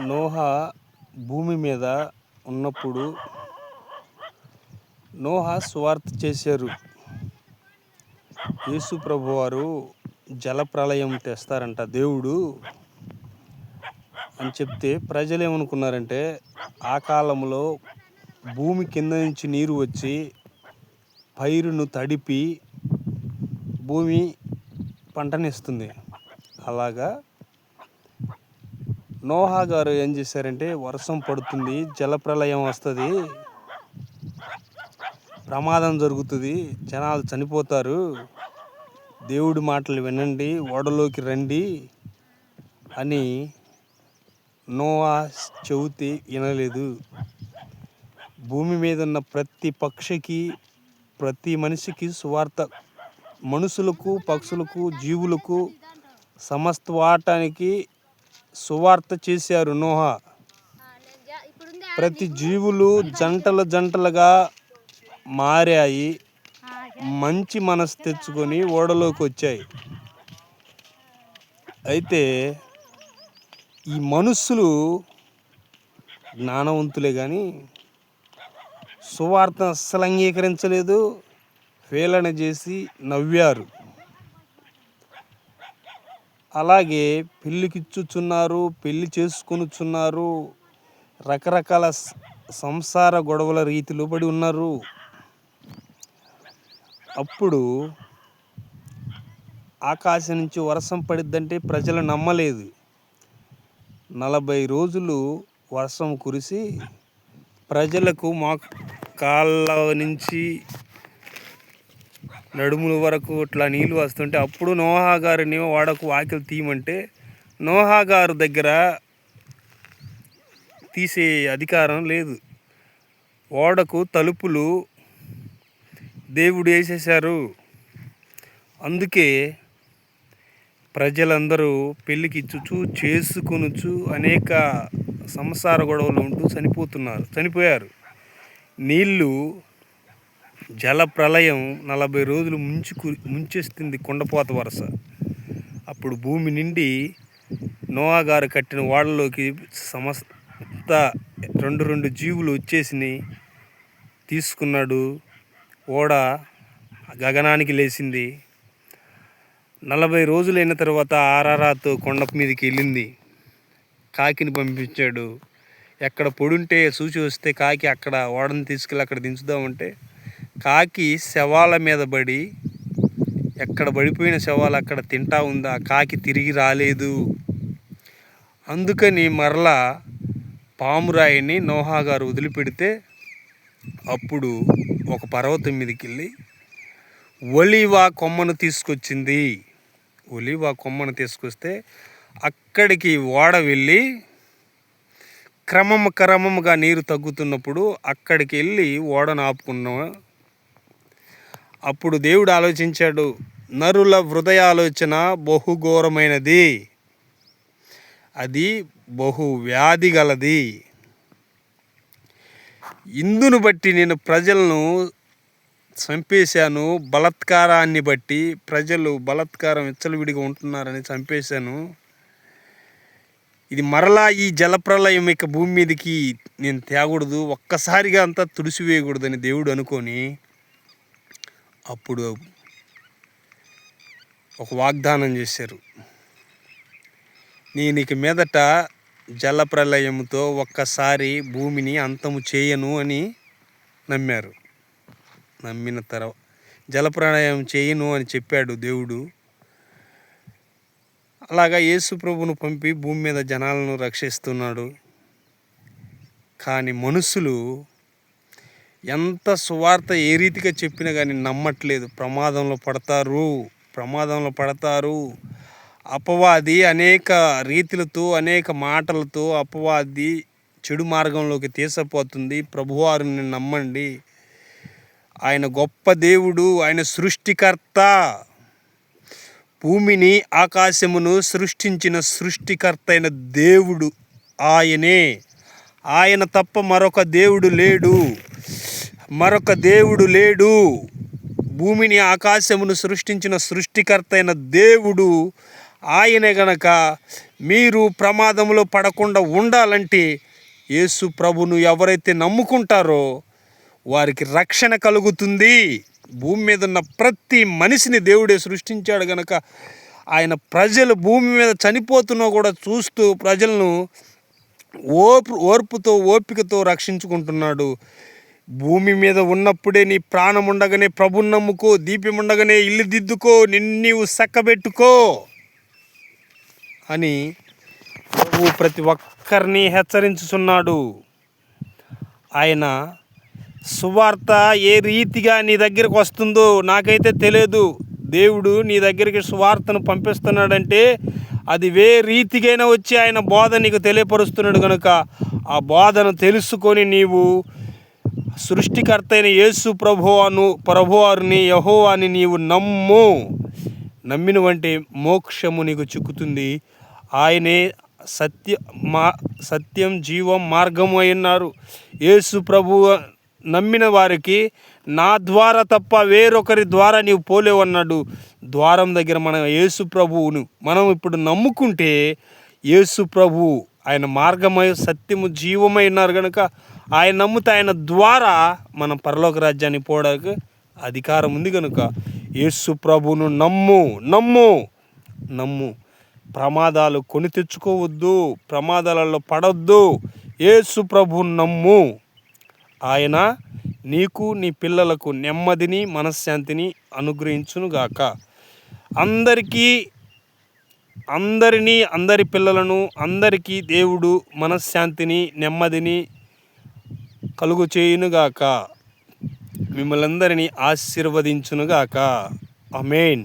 నోహా భూమి మీద ఉన్నప్పుడు నోహా సువార్త చేశారు. యేసు ప్రభువారు జలప్రళయం తెస్తారంట దేవుడు అని చెప్తే ప్రజలు ఏమనుకున్నారంటే, ఆ కాలంలో భూమి కింద నుంచి నీరు వచ్చి పైరును తడిపి భూమి పంటనిస్తుంది. అలాగా నోహా గారు ఏం చేశారంటే, వర్షం పడుతుంది, జలప్రళయం వస్తుంది, ప్రమాదం జరుగుతుంది, జనాలు చనిపోతారు, దేవుడి మాటలు వినండి, ఓడలోకి రండి అని నోవా చెబితే వినలేదు. భూమి మీద ఉన్న ప్రతి పక్షికి, ప్రతి మనిషికి సువార్త, మనుషులకు, పక్షులకు, జీవులకు, సమస్త వాటానికి సువార్త చేశారు నోహా. ప్రతి జీవులు జంటలుగా మారాయి, మంచి మనసు తెచ్చుకొని ఓడలోకి వచ్చాయి. అయితే ఈ మనుషులు జ్ఞానవంతులే కానీ సువార్త అస్సలు అంగీకరించలేదు, వేలన చేసి నవ్వారు. అలాగే పెళ్ళికిచ్చుచున్నారు, పెళ్లి చేసుకొనుచున్నారు, రకరకాల సంసార గొడవల రీతిలో పడి ఉన్నారు. అప్పుడు ఆకాశం నుంచి వర్షం పడిద్దంటే ప్రజలు నమ్మలేదు. 40 రోజులు వర్షం కురిసి ప్రజలకు కాళ్ళ నుంచి నడుముల వరకు ఇట్లా నీళ్ళు వస్తుంటే అప్పుడు నోహా గారిని వాడకు వాకిలు తీయమంటే నోహా గారు దగ్గర తీసే అధికారం లేదు. ఓడకు తలుపులు దేవుడు వేసేశారు. అందుకే ప్రజలందరూ పెళ్ళికి ఇచ్చుచు చేసుకొనుచు అనేక సంసార గొడవలు ఉంటూ చనిపోయారు. నీళ్ళు జల ప్రళయం 40 రోజులు ముంచేస్తుంది కుండపోత వరస. అప్పుడు భూమి నిండి నోవా గారు కట్టిన ఓడలోకి సమస్త రెండు జీవులు వచ్చేసినాయి. తీసుకున్నాడు, ఓడ గగనానికి లేచింది. 40 రోజులైన తర్వాత ఆరారాతో కొండ మీదకి వెళ్ళింది. కాకిని పంపించాడు. ఎక్కడ పొడుంటే సూచి వస్తే కాకి అక్కడ ఓడని తీసుకెళ్ళి అక్కడ దించుదామంటే కాకి శవాల మీద పడి, ఎక్కడ పడిపోయిన శవాలు అక్కడ తింటా ఉంది. ఆ కాకి తిరిగి రాలేదు. అందుకని మరలా పామురాయిని నోహా గారు వదిలిపెడితే అప్పుడు ఒక పర్వతం మీదకి వెళ్ళి ఒలీవ కొమ్మను తీసుకొచ్చింది. ఒలీవ కొమ్మను తీసుకొస్తే అక్కడికి ఓడ వెళ్ళి క్రమముగా నీరు తగ్గుతున్నప్పుడు అక్కడికి వెళ్ళి ఓడను ఆపుకున్నాం. అప్పుడు దేవుడు ఆలోచించాడు, నరుల హృదయ ఆలోచన బహుఘోరమైనది, అది బహు వ్యాధి గలది. ఇందును బట్టి నేను ప్రజలను చంపేశాను. బలాత్కారాన్ని బట్టి ప్రజలు బలాత్కారం విచ్చలవిడిగా ఉంటున్నారని చంపేశాను. ఇది మరలా ఈ జలప్రళయం ఇక భూమి మీదకి నేను తేకూడదు, ఒక్కసారిగా అంతా తుడిసివేయకూడదని దేవుడు అనుకొని అప్పుడు ఒక వాగ్దానం చేశారు. నేను ఇక మీదట జలప్రళయంతో ఒక్కసారి భూమిని అంతము చేయను అని నమ్మారు. నమ్మిన తర్వాత జలప్రళయం చేయను అని చెప్పాడు దేవుడు. అలాగా యేసు ప్రభువును పంపి భూమి మీద జనాలను రక్షిస్తున్నాడు. కానీ మనుషులు ఎంత సువార్త ఏ రీతిగా చెప్పినా కానీ నమ్మట్లేదు. ప్రమాదంలో పడతారు. అపవాది అనేక రీతులతో, అనేక మాటలతో అపవాది చెడు మార్గంలోకి తీసుకుపోతుంది. ప్రభువారిని నమ్మండి, ఆయన గొప్ప దేవుడు, ఆయన సృష్టికర్త, భూమిని ఆకాశమును సృష్టించిన సృష్టికర్త అయిన దేవుడు ఆయనే. ఆయన తప్ప మరొక దేవుడు లేడు. భూమిని ఆకాశమును సృష్టించిన సృష్టికర్త అయిన దేవుడు ఆయనే గనక మీరు ప్రమాదంలో పడకుండా ఉండాలంటే యేసు ప్రభును ఎవరైతే నమ్ముకుంటారో వారికి రక్షణ కలుగుతుంది. భూమి మీద ఉన్న ప్రతి మనిషిని దేవుడే సృష్టించాడు గనక ఆయన ప్రజలు భూమి మీద చనిపోతున్నా కూడా చూస్తూ ప్రజలను ఓర్పుతో ఓపికతో రక్షించుకుంటున్నాడు. భూమి మీద ఉన్నప్పుడే నీ ప్రాణం ఉండగానే ప్రభుని నమ్ముకో, దీపం ఉండగానే ఇల్లు దిద్దుకో, నీవు చక్కబెట్టుకో అని ప్రభు ప్రతి ఒక్కరిని హెచ్చరించుచున్నాడు. ఆయన సువార్త ఏ రీతిగా నీ దగ్గరికి వస్తుందో నాకైతే తెలియదు. దేవుడు నీ దగ్గరికి సువార్తను పంపిస్తున్నాడంటే అది రీతికైనా వచ్చి ఆయన బోధ నీకు తెలియపరుస్తున్నాడు కనుక ఆ బోధను తెలుసుకొని నీవు సృష్టికర్త అయిన యేసు ప్రభువారిని యెహోవాని నీవు నమ్మినవంటే మోక్షము నీకు చిక్కుతుంది. ఆయనే సత్యం జీవం మార్గము అయినారు. యేసు ప్రభువు నమ్మిన వారికి నా ద్వారా తప్ప వేరొకరి ద్వారా నీవు పోలేవన్నాడు. ద్వారం దగ్గర మనం యేసు ప్రభువును మనం ఇప్పుడు నమ్ముకుంటే యేసు ప్రభువు ఆయన మార్గమై సత్యము జీవమై ఉన్నారు కనుక ఆయన నమ్మితే ఆయన ద్వారా మనం పరలోక రాజ్యాన్ని పోవడానికి అధికారం ఉంది కనుక యేసు ప్రభువును నమ్ము. ప్రమాదాలు కొని తెచ్చుకోవద్దు, ప్రమాదాలలో పడొద్దు. యేసు ప్రభువును నమ్ము. ఆయన నీకు నీ పిల్లలకు నెమ్మదిని మనశ్శాంతిని అనుగ్రహించునుగాక. అందరి పిల్లలను అందరికీ దేవుడు మనశ్శాంతిని నెమ్మదిని కలుగు చేయునుగాక. మిమ్మల్ని అందరినీ ఆశీర్వదించునుగాక. ఆమేన్.